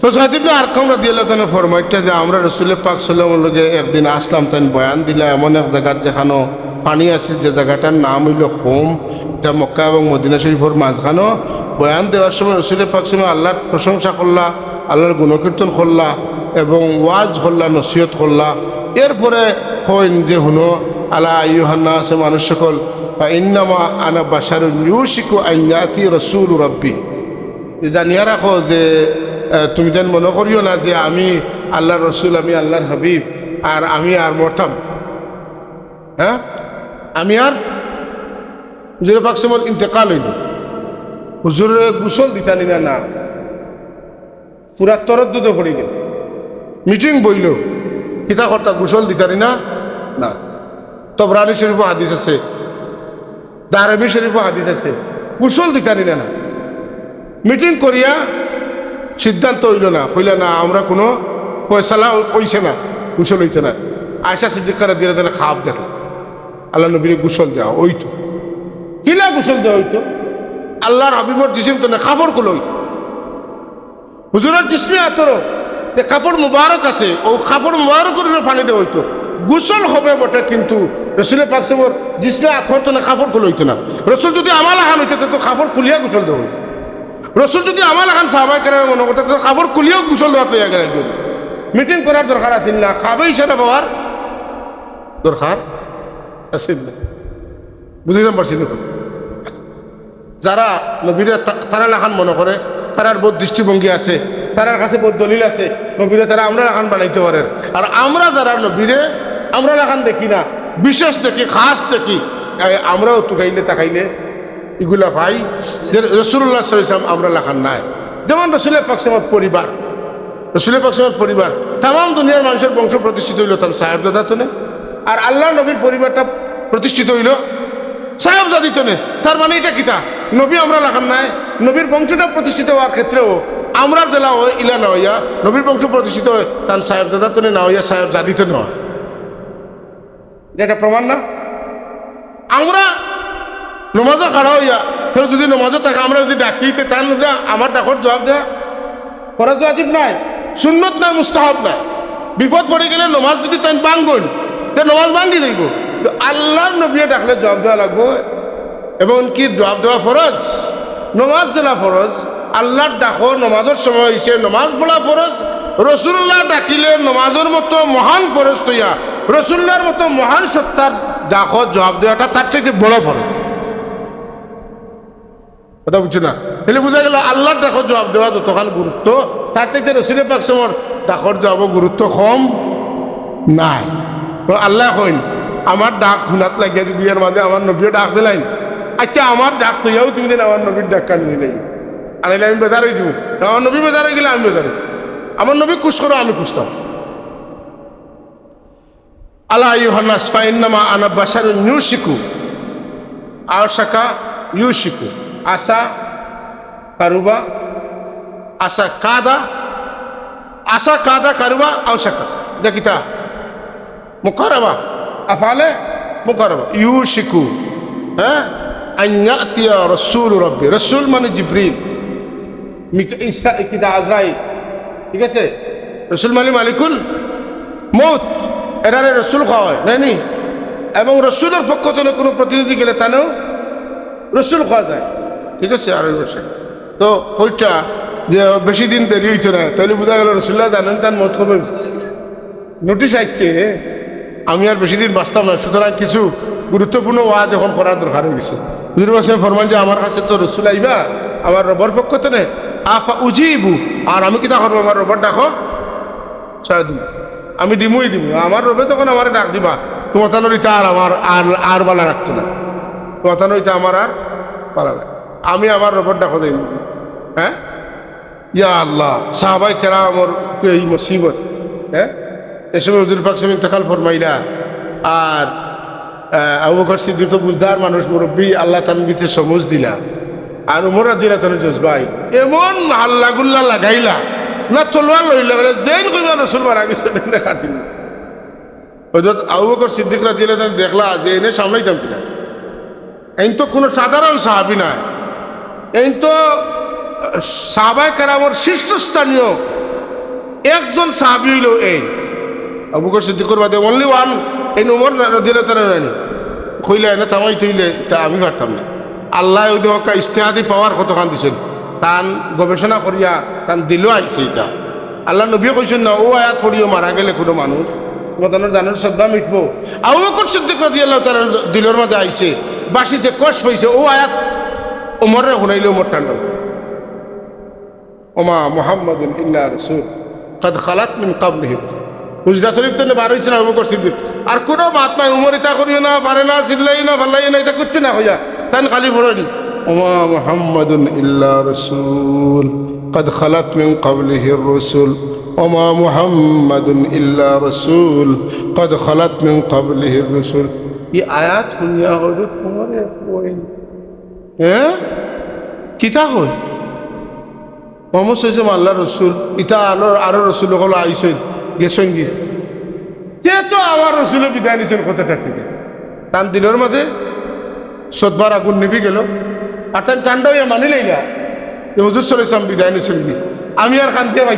তো সাইদ ইবনে আরকাম রাদিয়াল্লাহু তাআলা ফরমাইটা যে আমরা রাসূলুল্লাহ পাক সাল্লাল্লাহু আলাইহি ওয়াসাল্লামের লগে একদিন আসলাম, তাই বয়ান দিলা এমন এক জায়গা যেখানে পানি আছে, যে জায়গাটার নাম হইল হোম। এটা মক্কা এবং মদিনা শরীফের মাঝখানো। বয়ান দেওয়ার সময় রাসূলুল্লাহ পাক সাল্লাল্লাহু আলাইহি ওয়াসাল্লাম আল্লাহর প্রশংসা করলা, আল্লাহর গুণকীর্তন করলা এবং ওয়াজ করলা, নসিহত করলা। এরপরে হইন যে হুনো আলা আইয়ুহান নাস, মানুষ সকল, ইন্নামা আনা বাশারুন ইউশিকু আন ইয়াতি রাসূলু রাব্বি। জানিয়া রাখো যে তুমি যেন মনে করিও না যে আমি আল্লাহর রসুল, আমি আল্লাহর হাবিব, আর আমি আর মরতাম, হ্যাঁ আমি আর হুজুরে পাক সময় ইন্তেকাল হইল, হুজুরে গোসল দিতানি না, না পুরা তরত দুধে পড়ি গেল, মিটিং বইল কিতা কর্তা গোসল দিতানি না, না তবরানি শরীফও হাদিস আছে, দারমি শরীফও হাদিস আছে, গোসল দিতানি না, না মিটিং করিয়া সিদ্ধান্ত হইল না, কইলা না আমরা কোনো পয়সালা হইছে না, গোসল হইছে না। আয়সা সিদ্দিকারা দিয়ে তাহলে খাপ দেখলো আল্লাহ নবীর গোসল দেওয়া হইতো, কিলা গোসল দেওয়া হইতো, আল্লাহর হাবিবর জিসিম তো না কাপড় গুলো হইতো, হুজুরের জিসমে আতর কাপড় মুবারক আছে, ও কাপড় মুবারক করে পানি দেওয়া হইতো। গোসল হবে বটে, কিন্তু রসুলের পাক সাহেবের জিসমে আতর তো না কাপড় গুলো হইতো না। রসুল যদি আমার হান হইতো তো কাপড় খুলিয়া গোসল দেওয়া হইতো। রসুল যদি আমার এখন সাহাবায়ে কেরাম মনে করতে তো কাপড় খুলিয়েও গোসল দেওয়া পেয়ে গেল। একজন মিটিং করার দরকার আছে না, খাবে হিসাবে পাওয়ার দরকার আছে না, বুঝতে পারছি না। যারা নবীরে তারা লেখান মনে করে, তারার বহুত দৃষ্টিভঙ্গি আছে, তারার কাছে বহুত দলিল আছে, নবীরে তারা আমরা লেখান বানাইতে পারে। আর আমরা যারা নবীরে আমরা লেখান দেখি না, বিশেষ দেখি, খাস দেখি, আমরাও তুকাইলে তাকাইলে এগুলা ভাই যে রাসূলুল্লাহ সাল্লাল্লাহু আলাইহি ওয়াসাল্লাম আমরা লেখান নাই। যেমন রাসূলের পাক সাল্লাল্লাহু পরিবার, রাসূলের পাক সাল্লাল্লাহু পরিবার তাম দুনিয়ার মানুষের বংশ প্রতিষ্ঠিত হইল তার সাহেবজাদা তনে, আর আল্লাহ নবীর পরিবারটা প্রতিষ্ঠিত হইল সাহেবজাদি তনে। তার মানে এটা কিতা নবী আমরা লেখান নাই, নবীর বংশটা প্রতিষ্ঠিত হওয়ার ক্ষেত্রেও আমরা জেলা হয় ইলা না হইয়া নবীর বংশ প্রতিষ্ঠিত হয় তার সাহেবজাদা তনে না হইয়া সাহেবজাদি তনে হয়। এটা প্রমাণ না? আমরা নমাজও খাড়া হইয়া কেউ যদি নমাজও থাকে, আমরা যদি ডাকিতে তার আমার ডাকর জবাব দেয়া ফরজ ওয়াজিব নাই, সুন্নত নাই, মুস্তাহাব নাই। বিপদ পড়ে গেলে নমাজ যদি তাই ভাঙবেন তে নমাজ ভাঙ্গি যাইব, আল্লাহর নবী ডাকলে জবাব দেওয়া লাগবো। এবং কি জবাব দেওয়া ফরজ, নমাজ জেলা ফরজ, আল্লাহর ডাকো নমাজের সময় হয়েছে, নমাজ পড়া ফরজ। রসুল্লাহ ডাকিলে নমাজের মতো মহান ফরজ তৈয়া, রসুল্লাহর মতো মহান সত্তার ডাকো জবাব দেওয়াটা তার চাইতে বড় ফরজ। কথা বুঝছো না? তাহলে বোঝা গেল আল্লাহর ডাকর জবাব দেওয়া যতক্ষণ গুরুত্ব, তার থেকে রসুলের পাক সমর ডাকর জবাব গুরুত্ব কম নাই। আল্লাহ কইন আমার ডাক শুনাত লাগিয়া যদি এর মাঝে আমার নবীও ডাক দিলাইন, আচ্ছা আমার ডাক তৈয়াও তুমি দিন আমার নবীর ডাক কান দিলাই, আনাইলে আমি বেজার হয়ে দিব, আমার নবী বেজার হয়ে গেলে আমি বেজার, আমার নবী খুশ করো আমি খুশতাম। আলা আইয়ুহান নাস ফাইন্নামা আনা বাশারুন ইউশিকু আশাকা ইউশিকু আসা কারুবা আসা কাদা কারুবা আওশাকা, এটা কিতা মুকাররাবা আফালে মুকাররাবা। ইউশিকু হ্যাঁ আন ইয়াতিয়া রাসূল রাব্বি, রাসূল মানে জিবরিল, কিতা আজরাইল, ঠিক আছে? রাসূল মানে মালিকুল মউত, এরারে রাসূল কয় নাইনি। এবং রাসূলের পক্ষ থেকে কোনো প্রতিনিধি গেলে তানেও রাসূল কয় যায়, ঠিক আছে? আর তো কইটা যে বেশি দিন দেরি হইতো না, তাহলে বোঝা গেল রাসূলুল্লাহ জানেন তার মত হবে, নোটিশ আসছে আমি আর বেশি দিন বাঁচতাম না, সুতরাং কিছু গুরুত্বপূর্ণ ওয়াজ এখন করার দরকার হয়ে গেছে। হুজুর বাসায় ফরমান যে আমার কাছে তো রসুল আইবা আমার রবর পক্ষ তো নে আফা উজিবু, আর আমি কিতা করবো আমার রবর ডাকো ছাড়া দিব, আমি দিমুই দিব। আমার রবে তখন আমার ডাক দিবা, তোমার তানোর ইটা আর আমার আর বালা রাখতো না, তোমার তানোর ইটা আমার আর বালা রাখতো, আমি আমার রবর ডাকো দিই। হ্যাঁ, ইয়া আল্লাহ, সাহাবাই কেরা আমার এই মুসিবত। হ্যাঁ, এ সময় হুজুর পাক সাহেব ইন্তেকাল ফরমাইলা, আর আবু বকর সিদ্দিক তো বুঝদার মানুষ, মুরব্বী, আল্লাহ তানবিতে সমুজ দিলা, আর উমরা দিলা তান জজবাই এমন হাল্লা গুল্লা লাগাইলা না, তলোয়ার লইলা বলে দেন কইবা রসুল মারা গেছে না কাটিল। হযরত আবু বকর সিদ্দিক রাদিয়াল্লাহু আনহু দেখলা যে এনে সামলাইতাম কিনা, এই তো কোনো সাধারণ সাহাবী নয়, এই তো সাহাবায়ে কেরামের শীর্ষস্থানীয় একজন সাহাবী হইল এই আবু বকর সিদ্দিকের বাদে অনলি ওয়ান, এই উমর রাদিয়াল্লাহু তাআলা নানি কইলা না তামাই তৈলে তা আমি পারতাম না। আল্লাহ ওই দেখা ইস্তেহাদি পাওয়ার কতখান দিছেন, তান গবেষণা করিয়া তান দিল আইছে। এটা আল্লাহ নবী কইছেন না, ও আয়াত পড়িও মারা গেলে কোনো মানুষ তোমাদের জানার শ্রদ্ধা মিটবো। আবু বকর সিদ্দিক রাদিয়াল্লাহু তাআলা দিলের মধ্যে আইছে, বাসিছে, কষ্ট পাইছে, ও আয়াত ওমরে শুনাইলে ওমর টান্ডব, ওমা মুহাম্মাদুন ইল্লা রাসূল قد خلت من قبلهم। হুজরা শরীফ তো বার হয়েছে না আবু বকর সিদ্দিক, আর কোনো মাত নাই, উমর ইতা করিও না, পারে না, চিল্লাই না, ফাল্লাই না, এটা করছে না হইয়া তান খালি পড়েন ওমা মুহাম্মাদুন ইল্লা রাসূল قد خلت من قبله الرسل ওমা মুহাম্মাদুন ইল্লা রাসূল قد خلت من قبله الرسل। এই আয়াত শুনিয়া হযরত উমরে কইন, হ্যাঁ কিতা কই মোহাম্মদ সাল্লাল্লাহু আল্লাহ রসুল ইতা আরো রসুল হল আইসেন গেছেন গিয়ে যেহেতু আমার রসুলের বিদায় নিছেন, কথাটা ঠিক আছে। তান দিলের মাঝে সদবার আগুন নিভি গেল, আর তান ঠান্ডা হইয়া মানি লাইলা যে হুজুর সাল্লাল্লাহু আলাইহি ওয়াসাল্লাম বিদায় নিছেন, আমি আর কান্দিয়া পাই